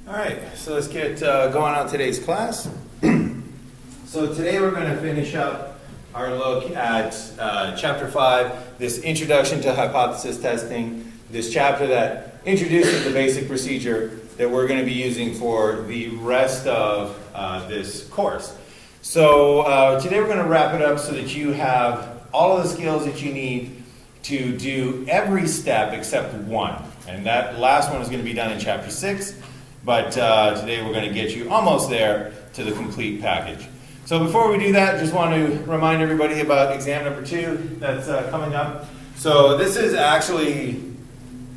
All right, so let's get going on today's class. So today we're going to finish up our look at Chapter 5, this Introduction to Hypothesis Testing, this chapter that introduces the basic procedure that we're going to be using for the rest of this course. So today we're going to wrap it up so that you have all of the skills that you need to do every step except one. And that last one is going to be done in Chapter 6. But today we're going to get you almost there to the complete package. So before we do that, just want to remind everybody about exam number 2 that's coming up. So this is actually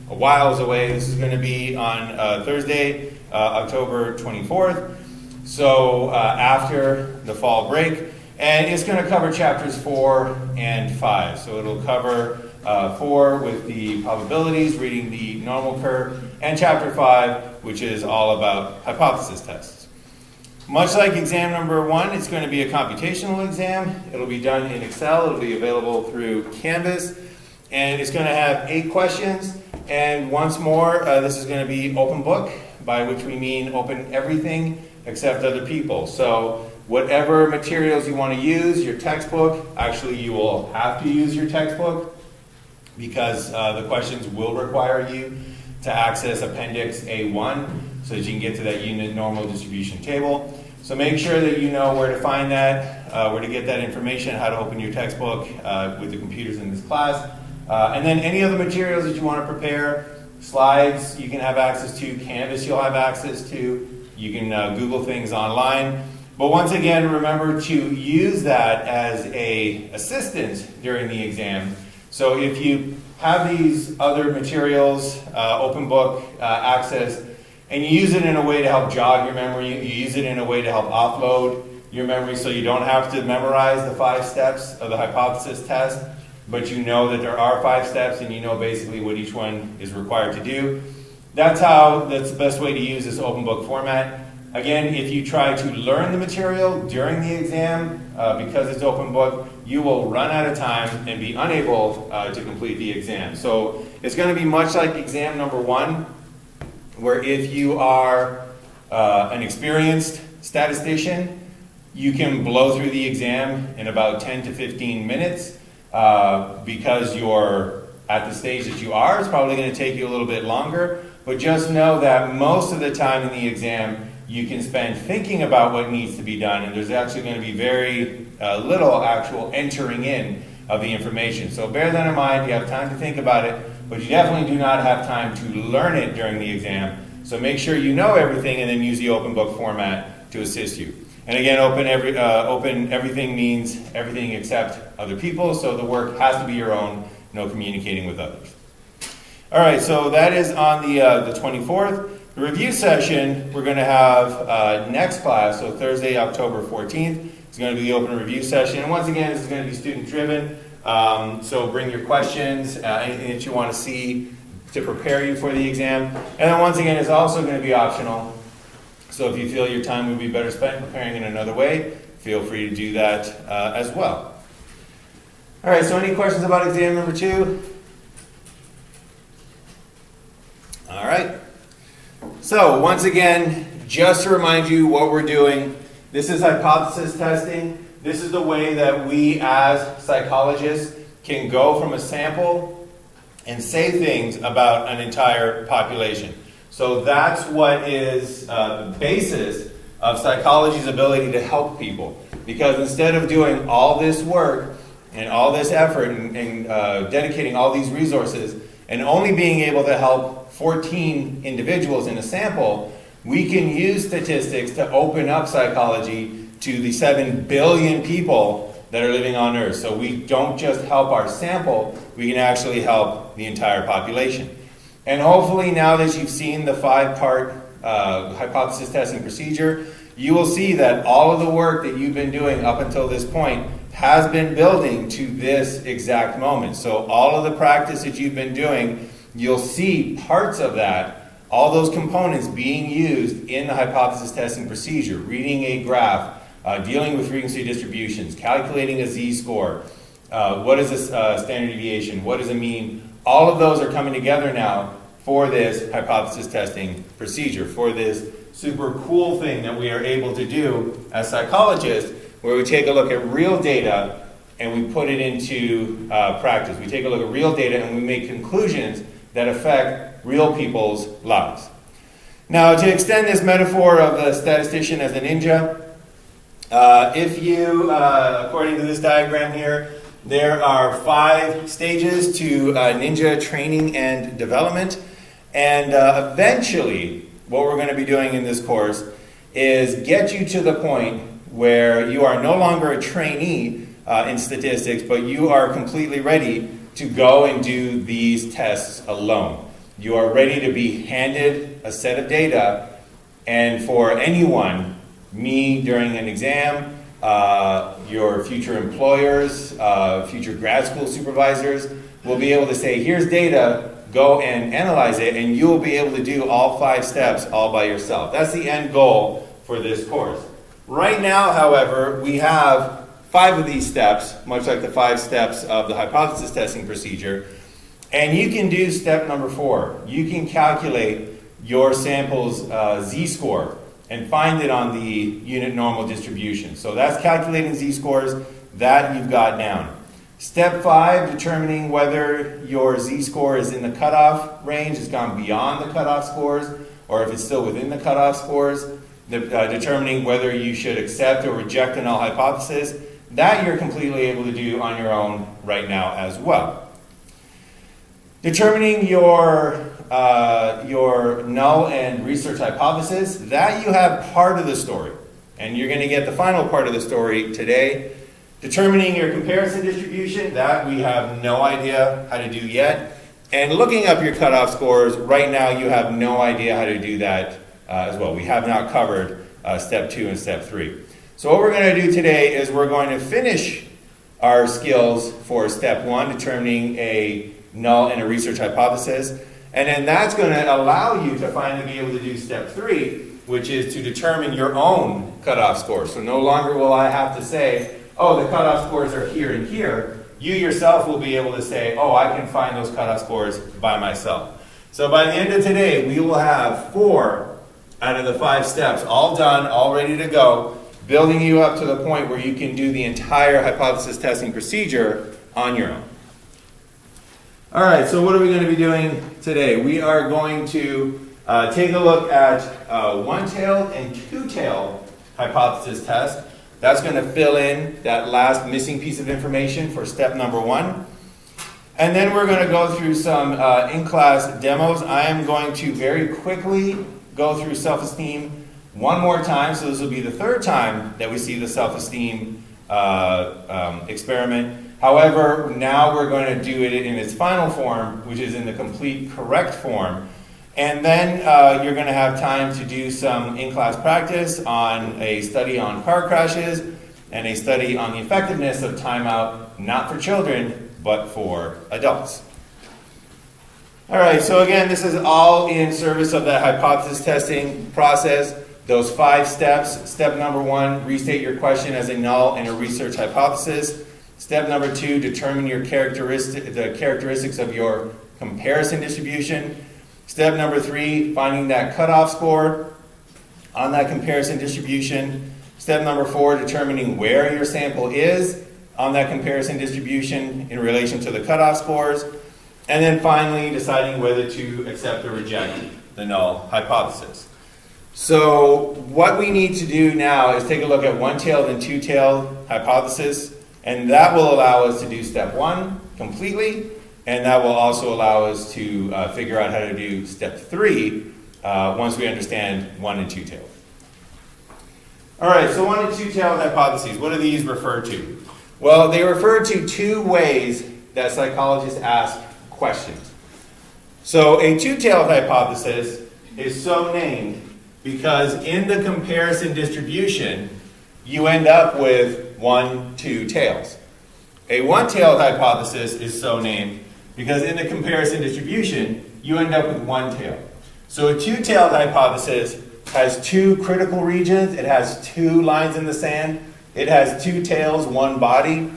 a whiles away. This is going to be on Thursday, October 24th. So after the fall break. And it's going to cover chapters 4 and 5. So it'll cover 4 with the probabilities, reading the normal curve, and chapter 5, which is all about hypothesis tests. Much like exam number 1, it's going to be a computational exam. It'll be done in Excel. It'll be available through Canvas. And it's going to have 8 questions. And once more, this is going to be open book, by which we mean open everything except other people. So whatever materials you want to use, your textbook, actually you will have to use your textbook because the questions will require you to access Appendix A1 so that you can get to that unit normal distribution table. So make sure that you know where to find that, where to get that information, how to open your textbook with the computers in this class. And then any other materials that you want to prepare, slides you can have access to, Canvas you'll have access to, you can Google things online. But once again, remember to use that as an assistant during the exam. So if you have these other materials, open book access, and you use it in a way to help jog your memory, you use it in a way to help offload your memory so you don't have to memorize the 5 steps of the hypothesis test, but you know that there are 5 steps and you know basically what each one is required to do. That's the best way to use this open book format. Again, if you try to learn the material during the exam, because it's open book, you will run out of time and be unable to complete the exam. So it's going to be much like exam number 1, where if you are an experienced statistician, you can blow through the exam in about 10 to 15 minutes. Because you're at the stage that you are, it's probably going to take you a little bit longer. But just know that most of the time in the exam, you can spend thinking about what needs to be done, and there's actually going to be very little actual entering in of the information. So bear that in mind. You have time to think about it, but you definitely do not have time to learn it during the exam. So make sure you know everything and then use the open book format to assist you. And again, open everything means everything except other people, so the work has to be your own, no communicating with others. All right, so that is on the 24th. The review session we're going to have next class, so Thursday, October 14th. It's going to be the open review session. And once again, this is going to be student-driven, so bring your questions, anything that you want to see to prepare you for the exam. And then once again, it's also going to be optional. So if you feel your time would be better spent preparing in another way, feel free to do that as well. All right, so any questions about exam number 2? All right. So once again, just to remind you what we're doing, this is hypothesis testing. This is the way that we as psychologists can go from a sample and say things about an entire population. So that's what is the basis of psychology's ability to help people. Because instead of doing all this work and all this effort and dedicating all these resources and only being able to help 14 individuals in a sample, we can use statistics to open up psychology to the 7 billion people that are living on Earth. So we don't just help our sample, we can actually help the entire population. And hopefully now that you've seen the 5-part hypothesis testing procedure, you will see that all of the work that you've been doing up until this point has been building to this exact moment. So all of the practice that you've been doing, you'll see parts of that, all those components being used in the hypothesis testing procedure, reading a graph, dealing with frequency distributions, calculating a z-score, what is a standard deviation, what is a mean. All of those are coming together now for this hypothesis testing procedure, for this super cool thing that we are able to do as psychologists, where we take a look at real data and we put it into practice. We take a look at real data and we make conclusions that affect real people's lives. Now, to extend this metaphor of the statistician as a ninja, if you, according to this diagram here, there are 5 stages to ninja training and development. And eventually, what we're going to be doing in this course is get you to the point where you are no longer a trainee in statistics, but you are completely ready to go and do these tests alone. You are ready to be handed a set of data, and for anyone, me during an exam, your future employers, future grad school supervisors will be able to say, here's data, go and analyze it, and you will be able to do all 5 steps all by yourself. That's the end goal for this course. Right now, however, we have 5 of these steps, much like the 5 steps of the hypothesis testing procedure, and you can do step number 4. You can calculate your sample's z-score and find it on the unit normal distribution. So that's calculating z-scores, that you've got down. Step 5, determining whether your z-score is in the cutoff range, has gone beyond the cutoff scores, or if it's still within the cutoff scores. Determining whether you should accept or reject a null hypothesis, that you're completely able to do on your own right now as well. Determining your null and research hypothesis, that you have part of the story, and you're going to get the final part of the story today. Determining your comparison distribution, that we have no idea how to do yet. And looking up your cutoff scores, right now you have no idea how to do that as well. We have not covered step 2 and step 3. So what we're going to do today is we're going to finish our skills for step 1, determining a null and a research hypothesis. And then that's going to allow you to finally be able to do step 3, which is to determine your own cutoff score. So no longer will I have to say, oh, the cutoff scores are here and here. You yourself will be able to say, oh, I can find those cutoff scores by myself. So by the end of today, we will have 4 out of the 5 steps all done, all ready to go, building you up to the point where you can do the entire hypothesis testing procedure on your own. All right, so what are we going to be doing today? We are going to take a look at one-tailed and two-tailed hypothesis test. That's going to fill in that last missing piece of information for step number 1. And then we're going to go through some in-class demos. I am going to very quickly go through self-esteem one more time. So this will be the 3rd time that we see the self-esteem experiment. However, now we're going to do it in its final form, which is in the complete correct form. And then you're going to have time to do some in-class practice on a study on car crashes and a study on the effectiveness of timeout, not for children, but for adults. All right, so again, this is all in service of that hypothesis testing process. Those 5 steps. Step number 1, restate your question as a null and a research hypothesis. Step number 2, determine the characteristics of your comparison distribution. Step number 3, finding that cutoff score on that comparison distribution. Step number 4, determining where your sample is on that comparison distribution in relation to the cutoff scores. And then finally, deciding whether to accept or reject the null hypothesis. So what we need to do now is take a look at one-tailed and two-tailed hypothesis, and that will allow us to do step 1 completely, and that will also allow us to figure out how to do step 3 once we understand one- and two-tailed. All right, so one- and two-tailed hypotheses, what do these refer to? Well, they refer to 2 ways that psychologists ask questions. So a two-tailed hypothesis is so named because in the comparison distribution, you end up with 1, 2 tails. A one-tailed hypothesis is so named because in the comparison distribution, you end up with 1 tail. So a two-tailed hypothesis has 2 critical regions. It has 2 lines in the sand. It has 2 tails, 1 body.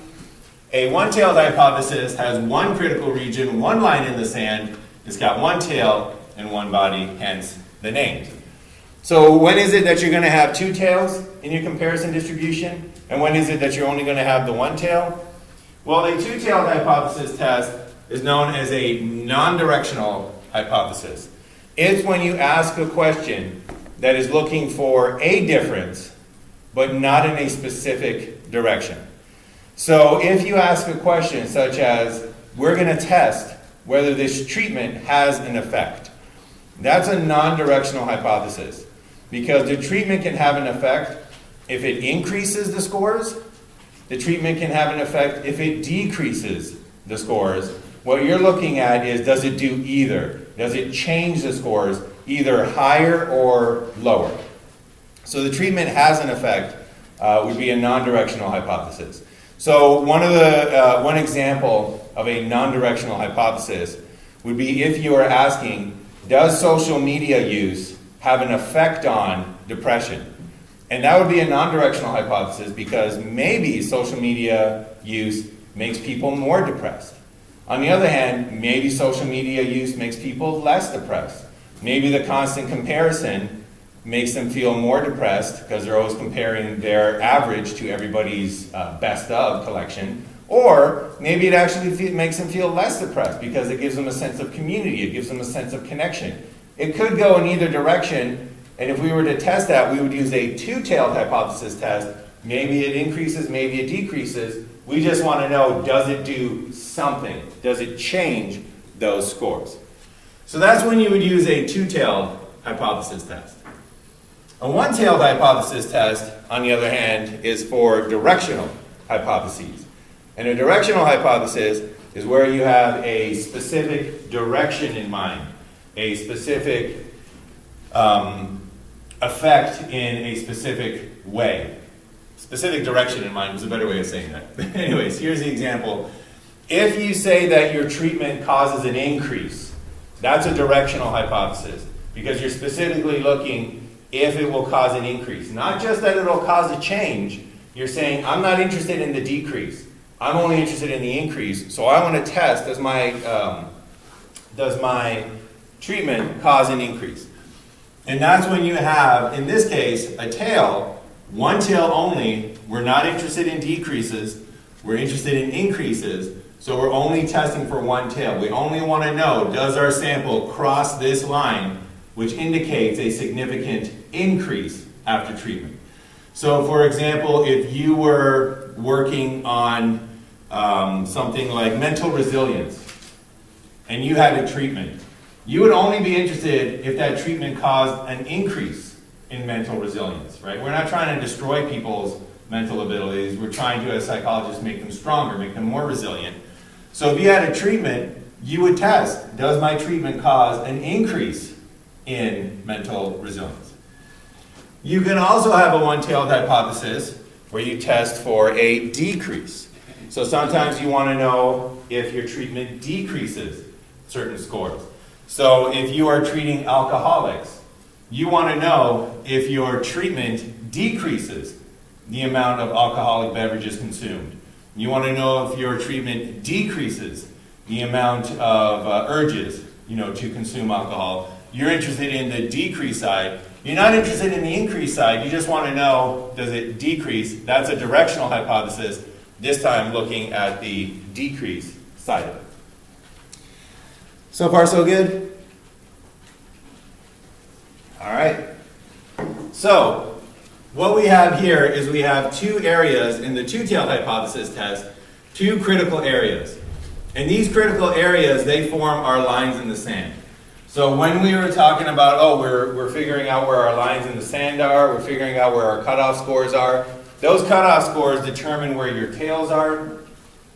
A one-tailed hypothesis has 1 critical region, 1 line in the sand, It's got one tail and one body, hence the name. So when is it that you're going to have two tails in your comparison distribution? And when is it that you're only going to have the one tail? Well, a two-tailed hypothesis test is known as a non-directional hypothesis. It's when you ask a question that is looking for a difference, but not in a specific direction. So if you ask a question such as, we're going to test whether this treatment has an effect, that's a non-directional hypothesis, because the treatment can have an effect if it increases the scores. The treatment can have an effect if it decreases the scores. What you're looking at is, does it do either? Does it change the scores either higher or lower? So the treatment has an effect would be a non-directional hypothesis. So one example of a non-directional hypothesis would be if you are asking, does social media use have an effect on depression? And that would be a non-directional hypothesis, because maybe social media use makes people more depressed. On the other hand, maybe social media use makes people less depressed. Maybe the constant comparison makes them feel more depressed because they're always comparing their average to everybody's best of collection. Or maybe it actually makes them feel less depressed because it gives them a sense of community, it gives them a sense of connection. It could go in either direction. And if we were to test that, we would use a two-tailed hypothesis test. Maybe it increases, maybe it decreases. We just want to know, does it do something? Does it change those scores? So that's when you would use a two-tailed hypothesis test. A one-tailed hypothesis test, on the other hand, is for directional hypotheses. And a directional hypothesis is where you have a specific direction in mind, a specific effect in a specific way. Specific direction in mind is a better way of saying that. Anyways, here's the example. If you say that your treatment causes an increase, that's a directional hypothesis, because you're specifically looking if it will cause an increase. Not just that it'll cause a change. You're saying, I'm not interested in the decrease. I'm only interested in the increase. So I want to test, does my treatment cause an increase? And that's when you have, in this case, a tail, one tail only. We're not interested in decreases. We're interested in increases. So we're only testing for one tail. We only want to know, does our sample cross this line, which indicates a significant increase after treatment. So for example, if you were working on something like mental resilience, and you had a treatment, you would only be interested if that treatment caused an increase in mental resilience, right? We're not trying to destroy people's mental abilities. We're trying to, as psychologists, make them stronger, make them more resilient. So if you had a treatment, you would test, does my treatment cause an increase in mental resilience? You can also have a one-tailed hypothesis where you test for a decrease. So sometimes you want to know if your treatment decreases certain scores. So if you are treating alcoholics, you want to know if your treatment decreases the amount of alcoholic beverages consumed. You want to know if your treatment decreases the amount of urges, to consume alcohol. You're interested in the decrease side. You're not interested in the increase side. You just want to know, does it decrease? That's a directional hypothesis. This time looking at the decrease side of it. So far, so good? All right. So what we have here is we have two areas in the two-tailed hypothesis test, two critical areas. And these critical areas, they form our lines in the sand. So when we were talking about, we're figuring out where our lines in the sand are, we're figuring out where our cutoff scores are, those cutoff scores determine where your tails are.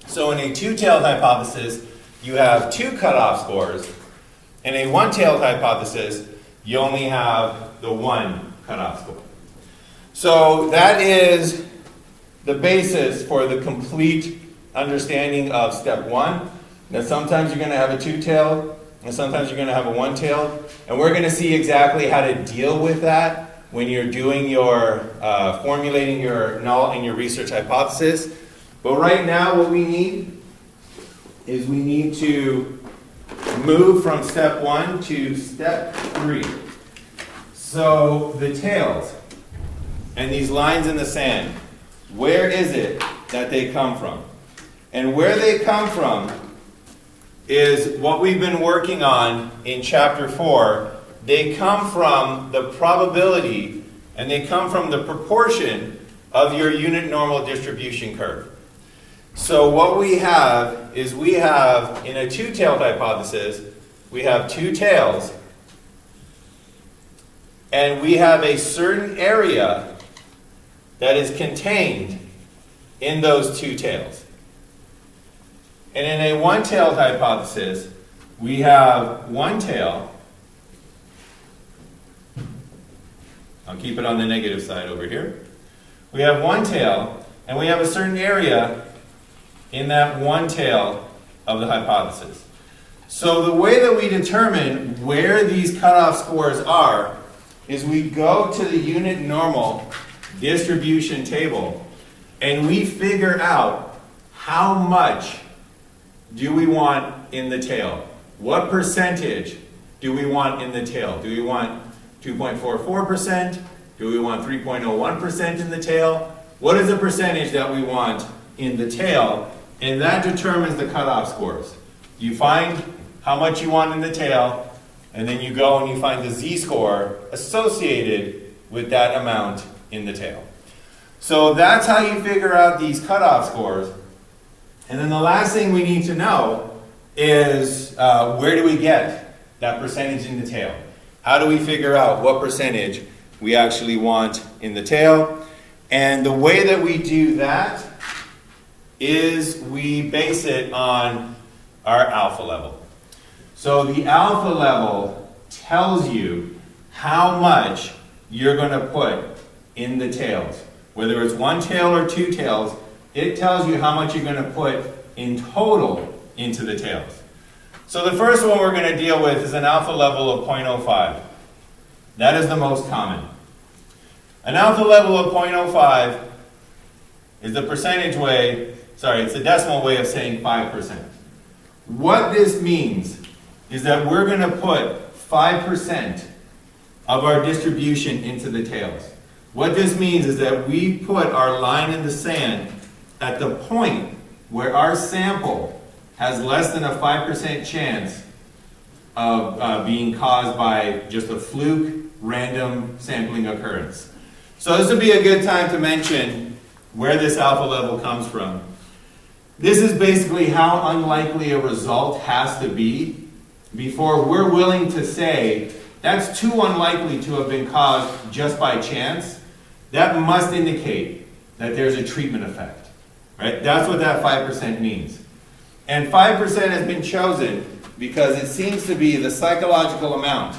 So in a two-tailed hypothesis, you have two cutoff scores. In a one-tailed hypothesis, you only have the one cutoff score. So that is the basis for the complete understanding of step one. That sometimes you're going to have a two-tailed, and sometimes you're going to have a one-tailed. And we're going to see exactly how to deal with that when you're doing your, formulating your null and your research hypothesis. But right now what we need is we need to move from step 1 to step 3. So the tails and these lines in the sand, where is it that they come from? And where they come from is what we've been working on in chapter 4. They come from the probability and they come from the proportion of your unit normal distribution curve. So what we have is we have, in a two-tailed hypothesis, we have two tails, and we have a certain area that is contained in those two tails. And in a one-tailed hypothesis, we have one tail. I'll keep it on the negative side over here. We have one tail, and we have a certain area in that one tail of the hypothesis. So the way that we determine where these cutoff scores are is we go to the unit normal distribution table and we figure out how much do we want in the tail. What percentage do we want in the tail? Do we want 2.44%? Do we want 3.01% in the tail? What is the percentage that we want in the tail? And that determines the cutoff scores. You find how much you want in the tail, and then you go and you find the z-score associated with that amount in the tail. So that's how you figure out these cutoff scores. And then the last thing we need to know is where do we get that percentage in the tail? How do we figure out what percentage we actually want in the tail? And the way that we do that is we base it on our alpha level. So the alpha level tells you how much you're going to put in the tails. Whether it's one tail or two tails, it tells you how much you're going to put in total into the tails. So the first one we're going to deal with is an alpha level of 0.05. That is the most common. An alpha level of 0.05 is the percentage way, it's the decimal way of saying 5%. What this means is that we're going to put 5% of our distribution into the tails. What this means is that we put our line in the sand at the point where our sample has less than a 5% chance of being caused by just a fluke, random sampling occurrence. So this would be a good time to mention where this alpha level comes from. This is basically how unlikely a result has to be before we're willing to say that's too unlikely to have been caused just by chance. That must indicate that there's a treatment effect, right? That's what that 5% means. And 5% has been chosen because it seems to be the psychological amount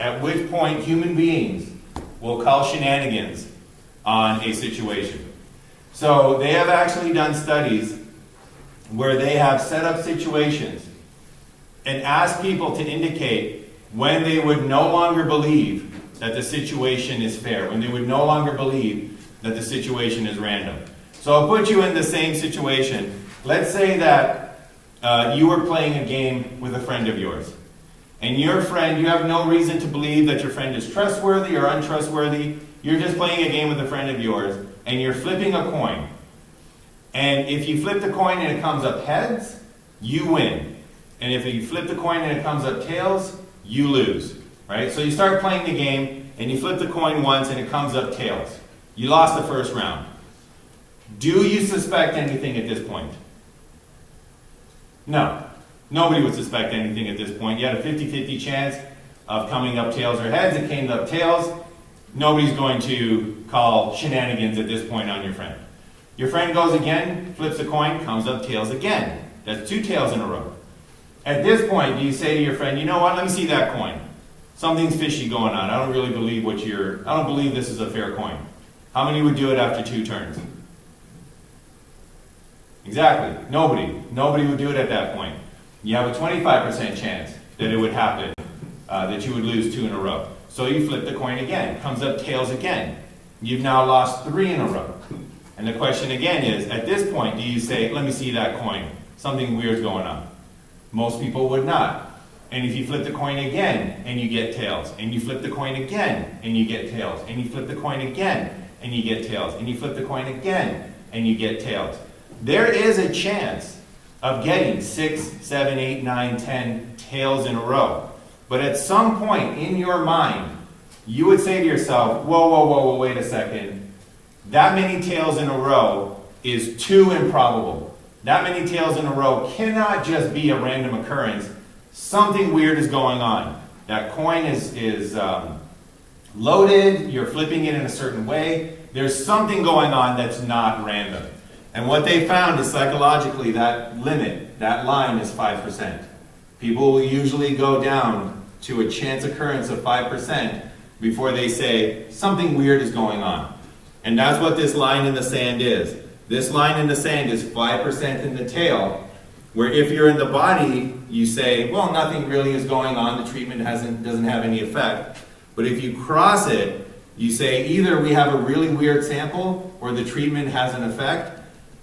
at which point human beings will call shenanigans on a situation. So they have actually done studies where they have set up situations and asked people to indicate when they would no longer believe that the situation is fair, when they would no longer believe that the situation is random. So I'll put you in the same situation. Let's say that you were playing a game with a friend of yours. And your friend, you have no reason to believe that your friend is trustworthy or untrustworthy. You're just playing a game with a friend of yours, and you're flipping a coin. And if you flip the coin and it comes up heads, you win. And if you flip the coin and it comes up tails, you lose. Right? So you start playing the game, and you flip the coin once and it comes up tails. You lost the first round. Do you suspect anything at this point? No. Nobody would suspect anything at this point. You had a 50-50 chance of coming up tails or heads. It came up tails. Nobody's going to call shenanigans at this point on your friend. Your friend goes again, flips a coin, comes up tails again. That's two tails in a row. At this point, do you say to your friend, you know what, let me see that coin. Something's fishy going on. I don't really believe I don't believe this is a fair coin. How many would do it after two turns? Exactly. Nobody would do it at that point. You have a 25% chance that it would happen, that you would lose two in a row. So you flip the coin again, comes up tails again. You've now lost three in a row. And the question again is, at this point, do you say, let me see that coin? Something weird's going on. Most people would not. And if you flip the coin again, and you get tails, and you flip the coin again, and you get tails, and you flip the coin again, and you get tails, and you flip the coin again, and you get tails. There is a chance of getting 6, 7, 8, 9, 10 tails in a row. But at some point in your mind, you would say to yourself, whoa, whoa, whoa, whoa, wait a second. That many tails in a row is too improbable. That many tails in a row cannot just be a random occurrence. Something weird is going on. That coin is loaded, you're flipping it in a certain way. There's something going on that's not random. And what they found is psychologically that limit, that line is 5%. People will usually go down to a chance occurrence of 5% before they say something weird is going on. And that's what this line in the sand is. This line in the sand is 5% in the tail, where if you're in the body, you say, well, nothing really is going on, the treatment doesn't have any effect. But if you cross it, you say either we have a really weird sample or the treatment has an effect,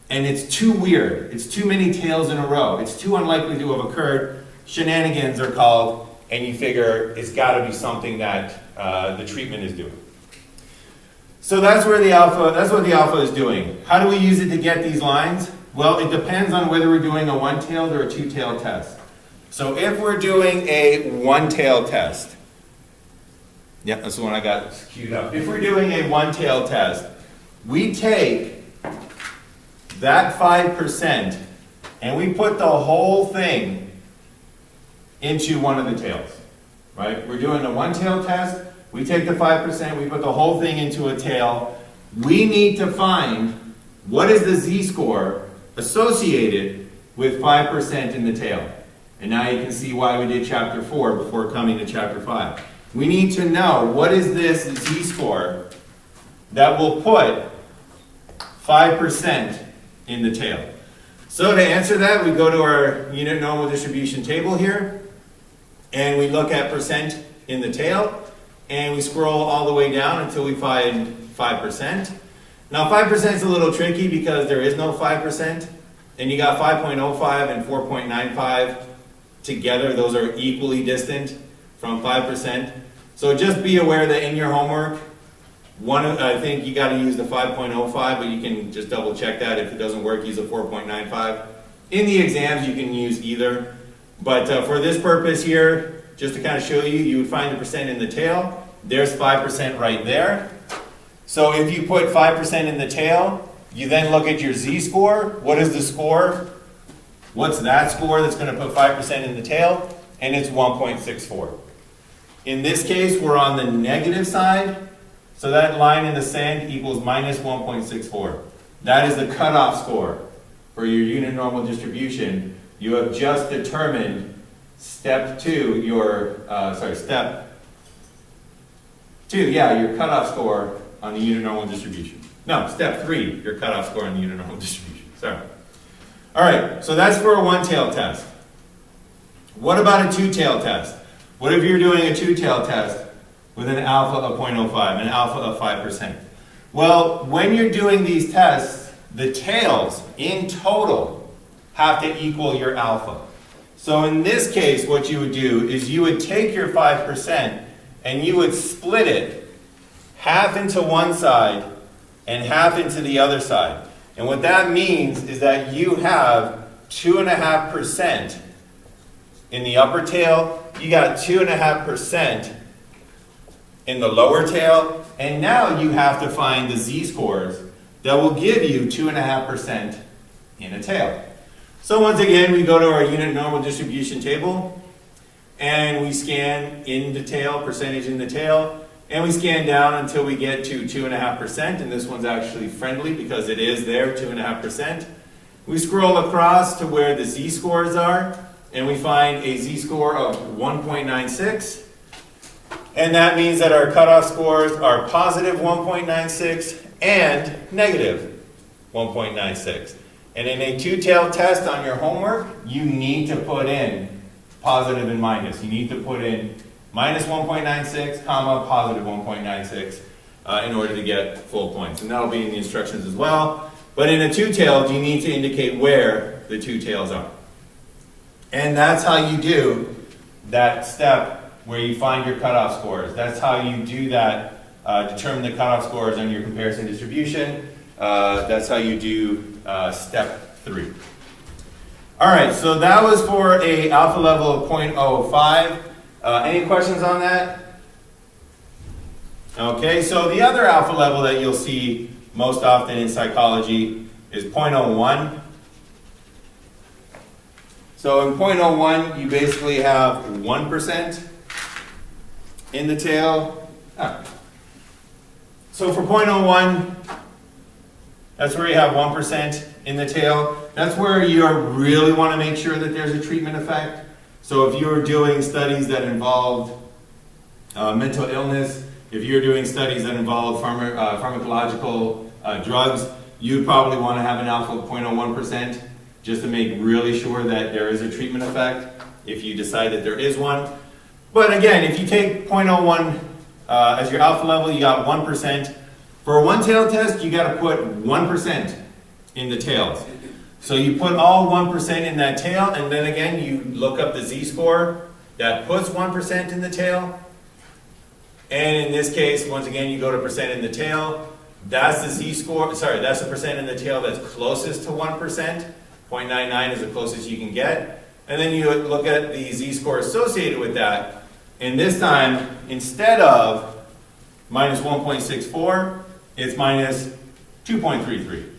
and it's too weird. It's too many tails in a row. It's too unlikely to have occurred. Shenanigans are called, and you figure it's got to be something that the treatment is doing. So that's what the alpha is doing. How do we use it to get these lines? Well, it depends on whether we're doing a one-tailed or a two-tailed test. So if we're doing a one-tailed test, yeah, that's the one I got queued up. If we're doing a one-tailed test, we take that 5% and we put the whole thing into one of the tails, right? We're doing a one-tailed test. We take the 5%, we put the whole thing into a tail. We need to find what is the z-score associated with 5% in the tail. And now you can see why we did chapter 4 before coming to chapter 5. We need to know what is this z-score that will put 5% in the tail. So to answer that, we go to our unit normal distribution table here, and we look at percent in the tail, and we scroll all the way down until we find 5%. Now 5% is a little tricky because there is no 5%, and you got 5.05 and 4.95 together. Those are equally distant from 5%. So just be aware that in your homework, I think you got to use the 5.05, but you can just double check that. If it doesn't work, use a 4.95. In the exams, you can use either. But for this purpose here, just to kind of show you, you would find the percent in the tail. There's 5% right there. So if you put 5% in the tail, you then look at your z-score. What is the score? What's that score that's going to put 5% in the tail? And it's 1.64. In this case, we're on the negative side. So that line in the sand equals minus 1.64. That is the cutoff score for your unit normal distribution. You have just determined step 2, your cutoff score on the unit normal distribution. No, step 3, your cutoff score on the unit normal distribution. Sorry. All right, so that's for a one-tailed test. What about a two-tailed test? What if you're doing a two-tailed test with an alpha of 0.05, an alpha of 5%? Well, when you're doing these tests, the tails in total have to equal your alpha. So in this case, what you would do is you would take your 5% and you would split it half into one side and half into the other side. And what that means is that you have 2.5% in the upper tail, you got 2.5% in the lower tail, and now you have to find the z-scores that will give you 2.5% in a tail. So once again, we go to our unit normal distribution table, and we scan in the tail, percentage in the tail, and we scan down until we get to 2.5%, and this one's actually friendly because it is there, 2.5%. We scroll across to where the z-scores are, and we find a z-score of 1.96, and that means that our cutoff scores are positive 1.96 and negative 1.96. And in a two-tailed test on your homework, you need to put in positive and minus. You need to put in minus 1.96, comma, positive 1.96 in order to get full points. And that'll be in the instructions as well. But in a two-tailed, you need to indicate where the two tails are. And that's how you do that step where you find your cutoff scores. That's how you do that, determine the cutoff scores on your comparison distribution. That's how you do step 3. All right, so that was for a alpha level of 0.05. Any questions on that? Okay, so the other alpha level that you'll see most often in psychology is 0.01. So in 0.01, you basically have 1% in the tail. So for 0.01, that's where you have 1% in the tail. That's where you really want to make sure that there's a treatment effect. So if you're doing studies that involved mental illness, if you're doing studies that involve pharmacological drugs, you'd probably want to have an alpha of 0.01% just to make really sure that there is a treatment effect if you decide that there is one. But again, if you take 0.01 as your alpha level, you got 1%. For a one-tail test, you got to put 1% in the tails. So you put all 1% in that tail, and then again, you look up the z-score that puts 1% in the tail. And in this case, once again, you go to percent in the tail. That's the z-score, that's the percent in the tail that's closest to 1%. 0.99 is the closest you can get. And then you look at the z-score associated with that. And this time, instead of minus 1.64, it's minus 2.33.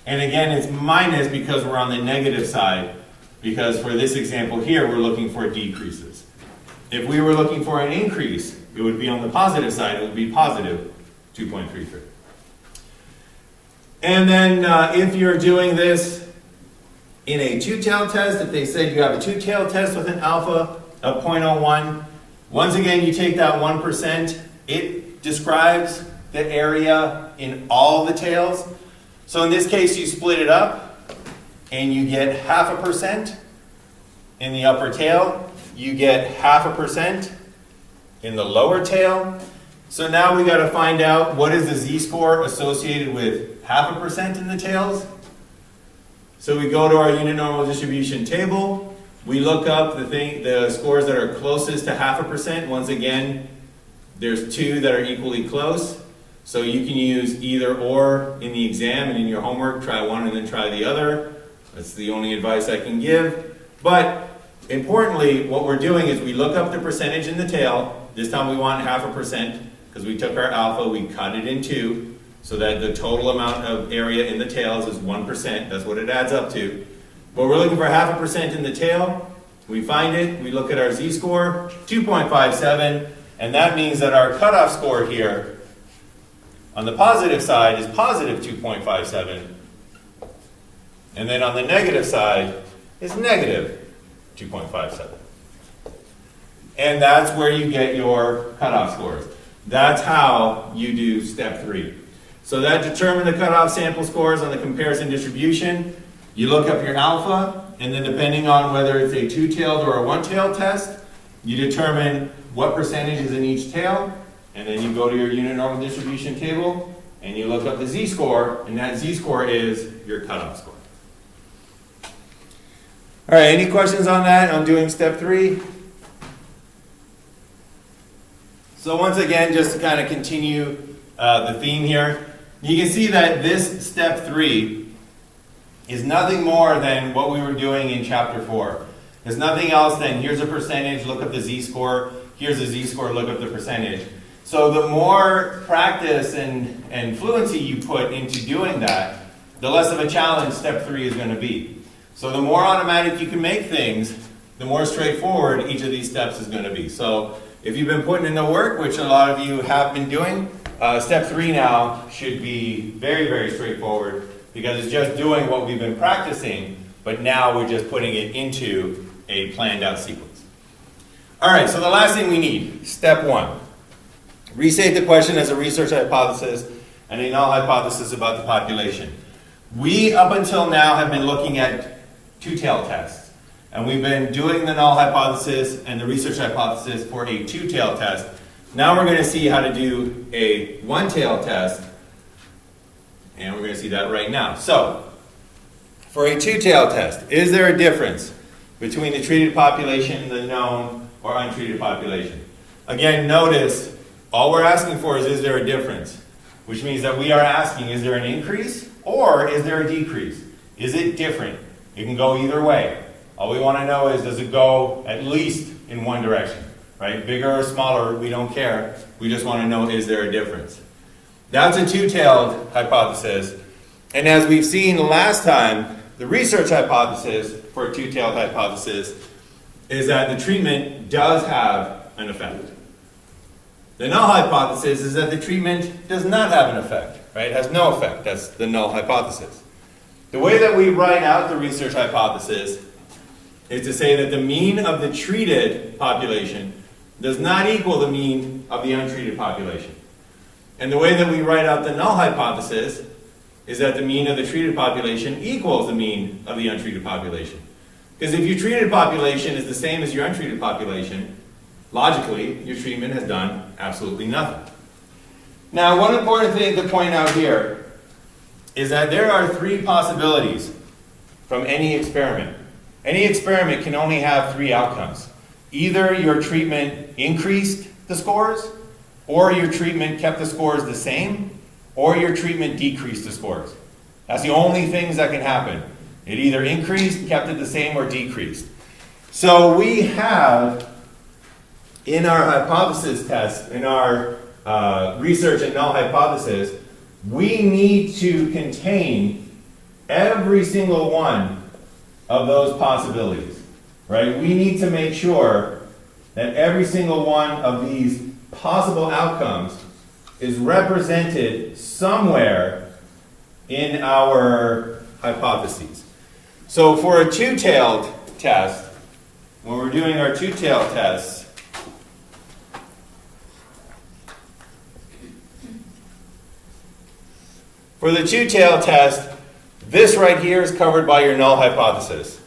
And again, it's minus because we're on the negative side, because for this example here, we're looking for decreases. If we were looking for an increase, it would be on the positive side, it would be positive 2.33. And then if you're doing this in a two-tail test, if they said you have a two-tail test with an alpha of 0.01, once again, you take that 1%, it describes the area in all the tails. So in this case, you split it up, and you get 0.5% in the upper tail. You get 0.5% in the lower tail. So now we got to find out what is the z-score associated with 0.5% in the tails. So we go to our unit normal distribution table. We look up the scores that are closest to 0.5%. Once again, there's 2 that are equally close. So you can use either or in the exam, and in your homework, try one and then try the other. That's the only advice I can give. But importantly, what we're doing is we look up the percentage in the tail. This time we want 0.5% because we took our alpha, we cut it in 2, so that the total amount of area in the tails is 1%. That's what it adds up to. But we're looking for 0.5% in the tail. We find it, we look at our z-score, 2.57, and that means that our cutoff score here on the positive side is positive 2.57, and then on the negative side is negative 2.57. And that's where you get your cutoff scores. That's how you do step 3. So that determine the cutoff sample scores on the comparison distribution. You look up your alpha, and then depending on whether it's a two-tailed or a one-tailed test, you determine what percentage is in each tail, and then you go to your unit normal distribution table, and you look up the z-score, and that z-score is your cutoff score. All right, any questions on that, on doing step 3? So once again, just to kind of continue the theme here, you can see that this step 3 is nothing more than what we were doing in chapter 4. There's nothing else than here's a percentage, look up the z-score, here's a z-score, look up the percentage. So the more practice and fluency you put into doing that, the less of a challenge step 3 is going to be. So the more automatic you can make things, the more straightforward each of these steps is going to be. So if you've been putting in the work, which a lot of you have been doing, step 3 now should be very, very straightforward because it's just doing what we've been practicing, but now we're just putting it into a planned out sequence. All right, so the last thing we need, step 1. Restate the question as a research hypothesis and a null hypothesis about the population. We, up until now, have been looking at two-tail tests. And we've been doing the null hypothesis and the research hypothesis for a two-tail test. Now we're going to see how to do a one-tail test. And we're going to see that right now. So, for a two-tail test, is there a difference between the treated population and the known or untreated population. Again, notice all we're asking for is there a difference? Which means that we are asking, is there an increase or is there a decrease? Is it different? It can go either way. All we want to know is, does it go at least in one direction? Right? Bigger or smaller, we don't care. We just want to know, is there a difference? That's a two-tailed hypothesis. And as we've seen last time, the research hypothesis for a two-tailed hypothesis is that the treatment does have an effect. The null hypothesis is that the treatment does not have an effect, right? It has no effect. That's the null hypothesis. The way that we write out the research hypothesis is to say that the mean of the treated population does not equal the mean of the untreated population. And the way that we write out the null hypothesis is that the mean of the treated population equals the mean of the untreated population. Because if your treated population is the same as your untreated population, logically, your treatment has done absolutely nothing. Now, one important thing to point out here is that there are three possibilities from any experiment. Any experiment can only have three outcomes. Either your treatment increased the scores, or your treatment kept the scores the same, or your treatment decreased the scores. That's the only things that can happen. It either increased, kept it the same, or decreased. So we have, in our hypothesis test, in our research and null hypothesis, we need to contain every single one of those possibilities, right? We need to make sure that every single one of these possible outcomes is represented somewhere in our hypotheses. So for a two-tailed test, when we're doing our two-tailed tests, for the two-tailed test, this right here is covered by your null hypothesis,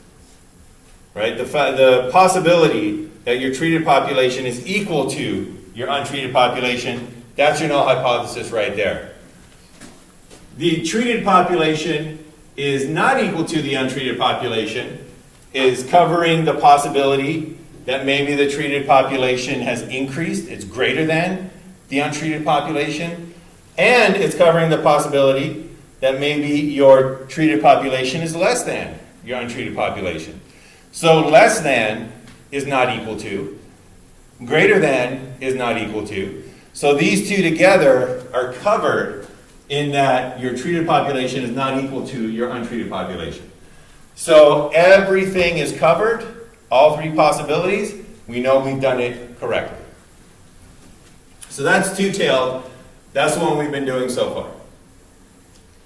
right? The possibility that your treated population is equal to your untreated population, that's your null hypothesis right there. The treated population is not equal to the untreated population, is covering the possibility that maybe the treated population has increased, it's greater than the untreated population, and it's covering the possibility that maybe your treated population is less than your untreated population. So less than is not equal to, greater than is not equal to. So these two together are covered in that your treated population is not equal to your untreated population. So everything is covered, all three possibilities. We know we've done it correctly. So that's two-tailed. That's the one we've been doing so far.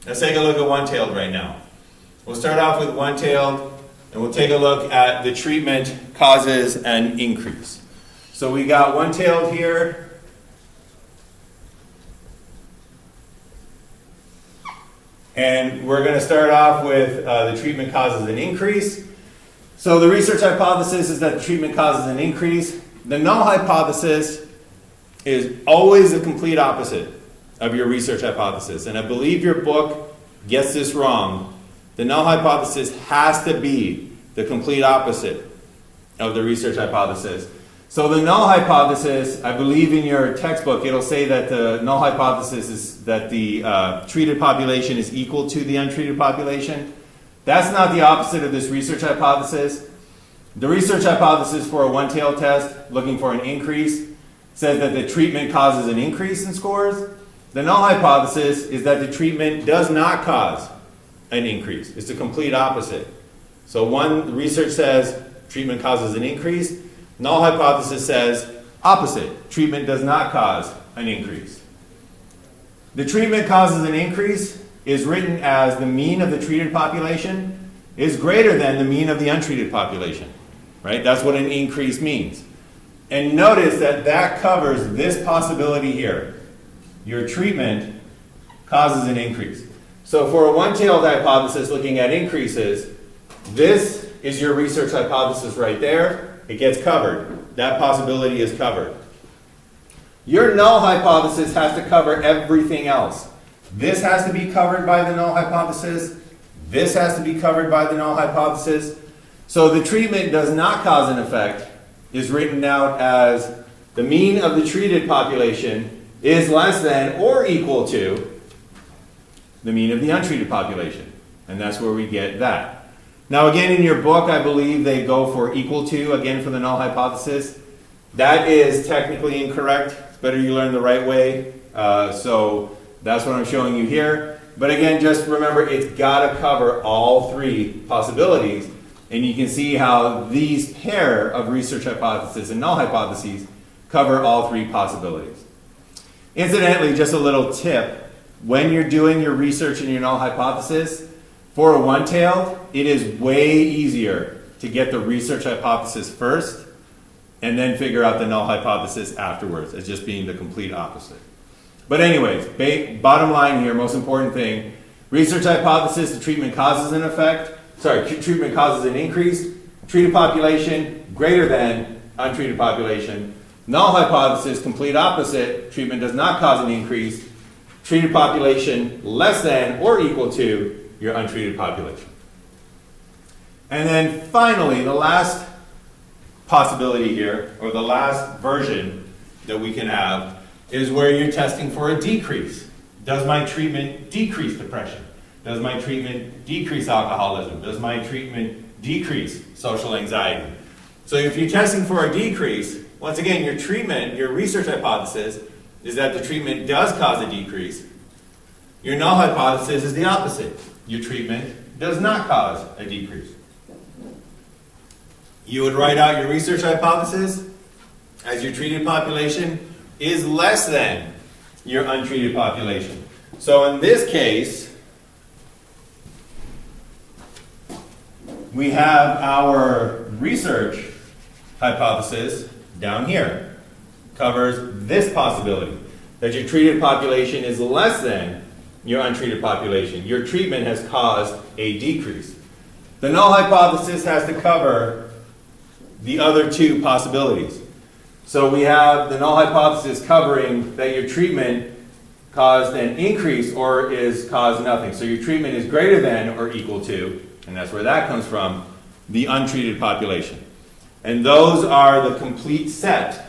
Let's take a look at one-tailed right now. We'll start off with one-tailed, and we'll take a look at the treatment causes an increase. So we got one-tailed here. And we're going to start off with the treatment causes an increase. So the research hypothesis is that the treatment causes an increase. The null hypothesis is always the complete opposite of your research hypothesis. And I believe your book gets this wrong. The null hypothesis has to be the complete opposite of the research hypothesis. So the null hypothesis, I believe in your textbook, it'll say that the null hypothesis is that the treated population is equal to the untreated population. That's not the opposite of this research hypothesis. The research hypothesis for a one-tailed test, looking for an increase, says that the treatment causes an increase in scores. The null hypothesis is that the treatment does not cause an increase. It's the complete opposite. So one research says treatment causes an increase. Null hypothesis says opposite. Treatment does not cause an increase. The treatment causes an increase is written as the mean of the treated population is greater than the mean of the untreated population. Right? That's what an increase means. And notice that that covers this possibility here. Your treatment causes an increase. So for a one-tailed hypothesis looking at increases, this is your research hypothesis right there. It gets covered. That possibility is covered. Your null hypothesis has to cover everything else. This has to be covered by the null hypothesis. This has to be covered by the null hypothesis. So the treatment does not cause an effect is written out as the mean of the treated population is less than or equal to the mean of the untreated population. And that's where we get that. Now again, in your book, I believe they go for equal to, again for the null hypothesis. That is technically incorrect. It's better you learn the right way. So that's what I'm showing you here. But again, just remember, it's got to cover all three possibilities. And you can see how these pair of research hypothesis and null hypotheses cover all three possibilities. Incidentally, just a little tip. When you're doing your research and your null hypothesis, for a one-tailed, it is way easier to get the research hypothesis first and then figure out the null hypothesis afterwards as just being the complete opposite. But anyways, bottom line here, most important thing, research hypothesis, the treatment causes an effect. Treatment causes an increase. Treated population greater than untreated population. Null hypothesis, complete opposite. Treatment does not cause an increase. Treated population less than or equal to your untreated population. And then finally, the last possibility here, or the last version that we can have, is where you're testing for a decrease. Does my treatment decrease depression? Does my treatment decrease alcoholism? Does my treatment decrease social anxiety? So if you're testing for a decrease, once again, your treatment, your research hypothesis is that the treatment does cause a decrease. Your null hypothesis is the opposite. Your treatment does not cause a decrease. You would write out your research hypothesis as your treated population is less than your untreated population. So in this case, we have our research hypothesis down here. Covers this possibility, that your treated population is less than your untreated population. Your treatment has caused a decrease. The null hypothesis has to cover the other two possibilities. So we have the null hypothesis covering that your treatment caused an increase or is caused nothing. So your treatment is greater than or equal to, and that's where that comes from, the untreated population. And those are the complete set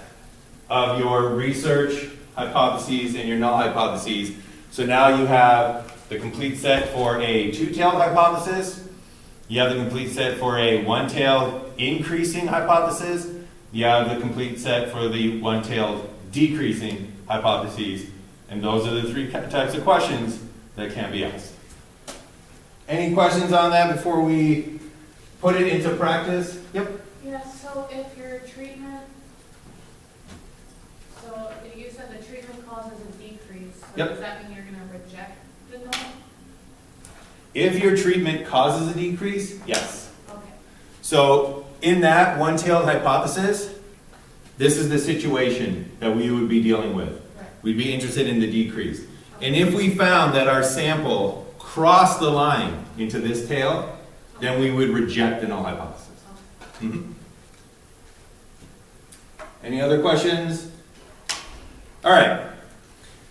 of your research hypotheses and your null hypotheses. So now you have the complete set for a two-tailed hypothesis. You have the complete set for a one-tailed increasing hypothesis. You have the complete set for the one-tailed decreasing hypotheses. And those are the three types of questions that can be asked. Any questions on that before we put it into practice? Yep. Yeah, so if your treatment, so you said the treatment causes a decrease, so Yep. does that mean you're going to reject the null? If your treatment causes a decrease, yes. Okay. So in that one-tailed hypothesis, this is the situation that we would be dealing with. Right. We'd be interested in the decrease. And if we found that our sample crossed the line into this tail, then we would reject the null hypothesis. Mm-hmm. Any other questions? All right.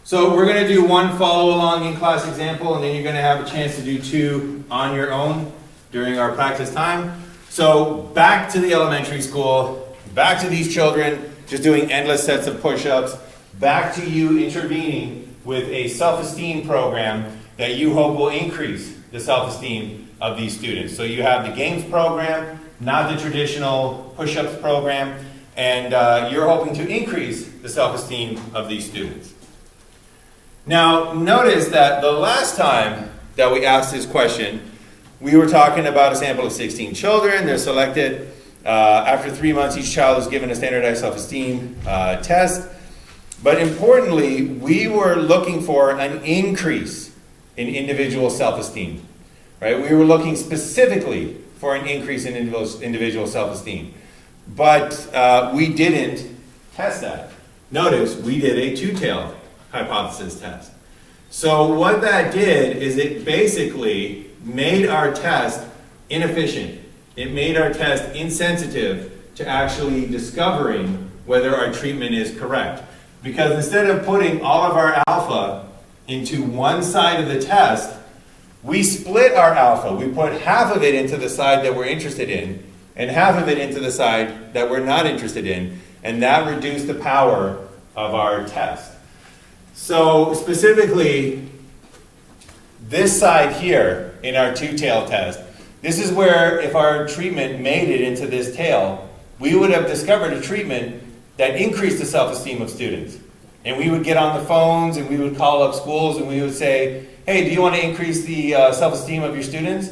So we're going to do one follow-along in-class example, and then you're going to have a chance to do two on your own during our practice time. So back to the elementary school, back to these children just doing endless sets of push-ups, back to you intervening with a self-esteem program that you hope will increase the self-esteem of these students. So you have the games program, not the traditional push-ups program, and you're hoping to increase the self-esteem of these students. Now, notice that the last time that we asked this question, we were talking about a sample of 16 children. They're selected. After 3 months, each child is given a standardized self-esteem test. But importantly, we were looking for an increase in individual self-esteem. Right? We were looking specifically for an increase in individual self-esteem. But we didn't test that. Notice, we did a two-tailed hypothesis test. So what that did is it basically made our test inefficient. It made our test insensitive to actually discovering whether our treatment is correct. Because instead of putting all of our alpha into one side of the test, we split our alpha. We put half of it into the side that we're interested in, and half of it into the side that we're not interested in, and that reduced the power of our test. So specifically, this side here in our two-tail test, this is where if our treatment made it into this tail, we would have discovered a treatment that increased the self-esteem of students. And we would get on the phones and we would call up schools and we would say, hey, do you want to increase the self-esteem of your students?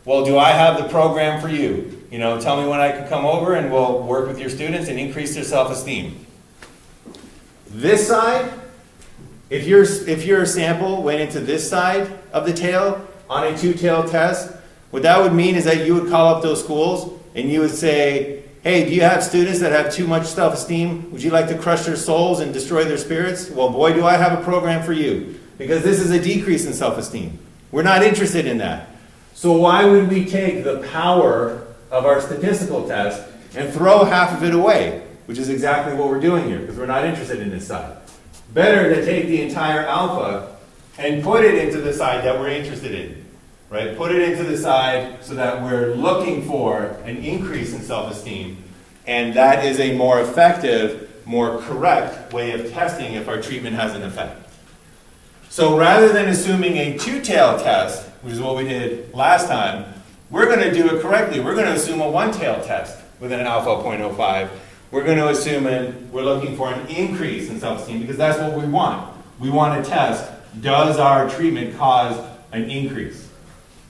Well, do I have the program for you? You know, tell me when I can come over and we'll work with your students and increase their self-esteem. This side, if your sample went into this side of the tail on a two-tail test, what that would mean is that you would call up those schools and you would say, hey, do you have students that have too much self-esteem? Would you like to crush their souls and destroy their spirits? Well, boy, do I have a program for you, because this is a decrease in self-esteem. We're not interested in that. So why would we take the power of our statistical test and throw half of it away, which is exactly what we're doing here, because we're not interested in this side. Better to take the entire alpha and put it into the side that we're interested in, right? Put it into the side so that we're looking for an increase in self-esteem, and that is a more effective, more correct way of testing if our treatment has an effect. So rather than assuming a two-tail test, which is what we did last time, we're going to do it correctly. We're going to assume a one-tail test with an alpha of 0.05. We're going to assume we're looking for an increase in self-esteem because that's what we want. We want to test, does our treatment cause an increase?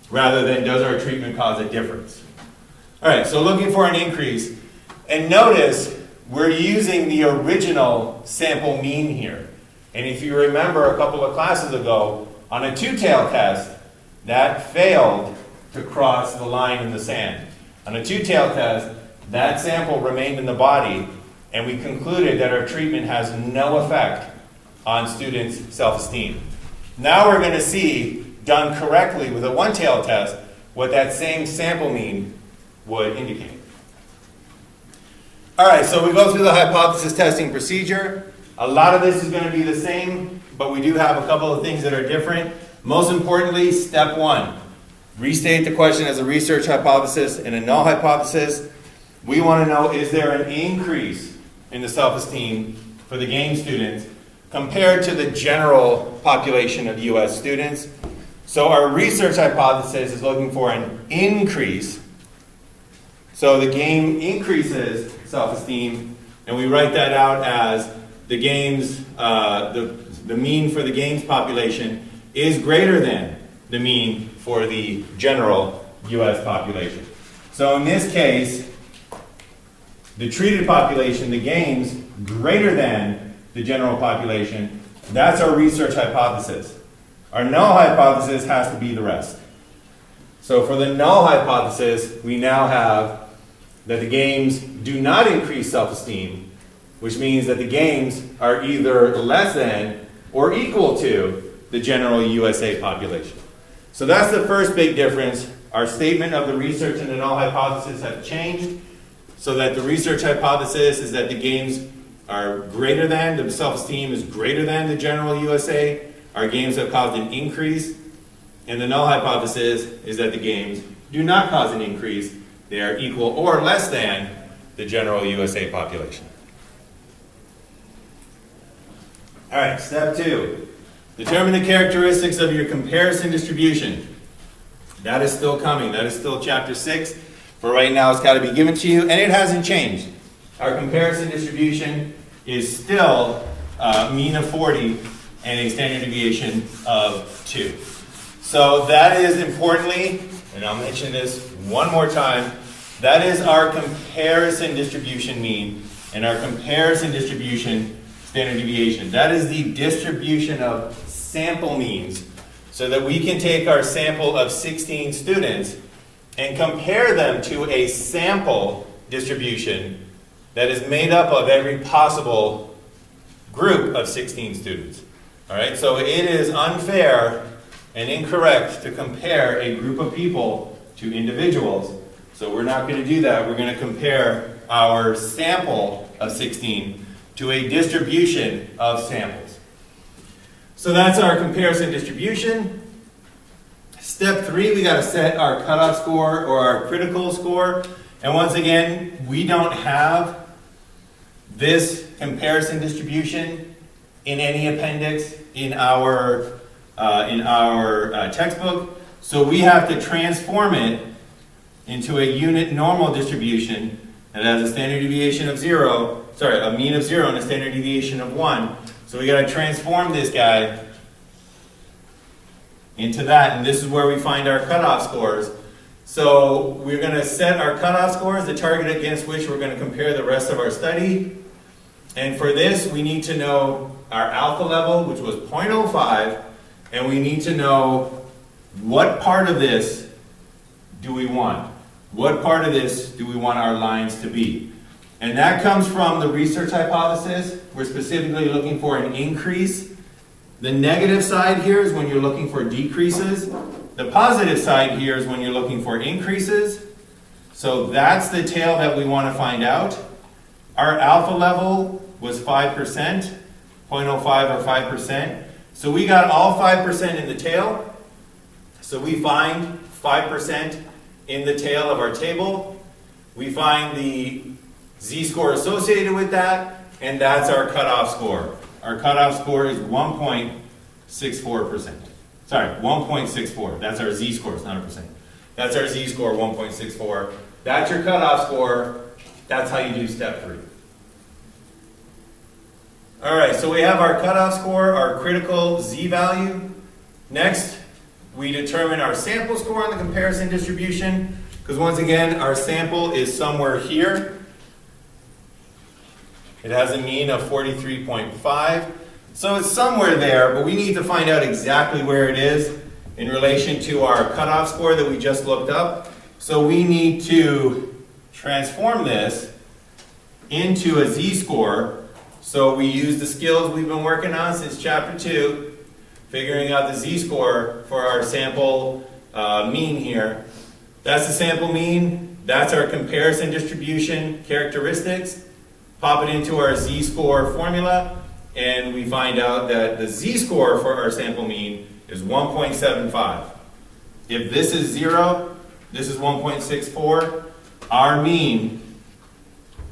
Rather than does our treatment cause a difference? All right, so looking for an increase. And notice we're using the original sample mean here. And if you remember a couple of classes ago, on a two-tail test, that failed to cross the line in the sand. On a two-tail test, that sample remained in the body, and we concluded that our treatment has no effect on students' self-esteem. Now we're going to see, done correctly with a one-tail test, what that same sample mean would indicate. All right, so we go through the hypothesis testing procedure. A lot of this is going to be the same, but we do have a couple of things that are different. Most importantly, step one, restate the question as a research hypothesis and a null hypothesis. We want to know, is there an increase in the self-esteem for the GAME students compared to the general population of US students? So our research hypothesis is looking for an increase. So the GAME increases self-esteem, and we write that out as the GAME's, the mean for the GAME's population is greater than the mean for the general US population. So in this case, the treated population, the GAME's, greater than the general population. That's our research hypothesis. Our null hypothesis has to be the rest. So for the null hypothesis, we now have that the GAME's do not increase self-esteem, which means that the GAME's are either less than or equal to the general USA population. So that's the first big difference. Our statement of the research and the null hypothesis have changed, so that the research hypothesis is that the GAME's are greater than, the self-esteem is greater than the general USA. Our GAME's have caused an increase, and the null hypothesis is that the GAME's do not cause an increase. They are equal or less than the general USA population. All right, step two. Determine the characteristics of your comparison distribution. That is still coming. That is still chapter 6. For right now, it's got to be given to you, and it hasn't changed. Our comparison distribution is still mean of 40 and a standard deviation of 2. So that is importantly, and I'll mention this one more time, that is our comparison distribution mean and our comparison distribution standard deviation. That is the distribution of sample means, so that we can take our sample of 16 students and compare them to a sample distribution that is made up of every possible group of 16 students. All right, so it is unfair and incorrect to compare a group of people to individuals. So we're not going to do that. We're going to compare our sample of 16 to a distribution of samples. So that's our comparison distribution. Step 3, we got to set our cutoff score or our critical score. And once again, we don't have this comparison distribution in any appendix in our textbook. So we have to transform it into a unit normal distribution that has a standard deviation of 0, a mean of 0 and a standard deviation of 1. So we got to transform this guy into that, and this is where we find our cutoff scores. So we're going to set our cutoff scores, the target against which we're going to compare the rest of our study. And for this, we need to know our alpha level, which was 0.05, and we need to know what part of this do we want. What part of this do we want our lines to be? And that comes from the research hypothesis. We're specifically looking for an increase. The negative side here is when you're looking for decreases. The positive side here is when you're looking for increases. So that's the tail that we want to find out. Our alpha level was 5%, 0.05 or 5%. So we got all 5% in the tail. So we find 5% in the tail of our table. We find the z-score associated with that, and that's our cutoff score. Our cutoff score is 1.64%. Sorry, 1.64. That's our z-score, it's not a percent. That's our z-score, 1.64. That's your cutoff score. That's how you do step 3. All right, so we have our cutoff score, our critical z-value. Next, we determine our sample score on the comparison distribution, because once again, our sample is somewhere here. It has a mean of 43.5. So it's somewhere there, but we need to find out exactly where it is in relation to our cutoff score that we just looked up. So we need to transform this into a z-score. So we use the skills we've been working on since chapter 2, figuring out the z-score for our sample mean here. That's the sample mean. That's our comparison distribution characteristics. Pop it into our z-score formula, and we find out that the z-score for our sample mean is 1.75. If this is 0, this is 1.64, our mean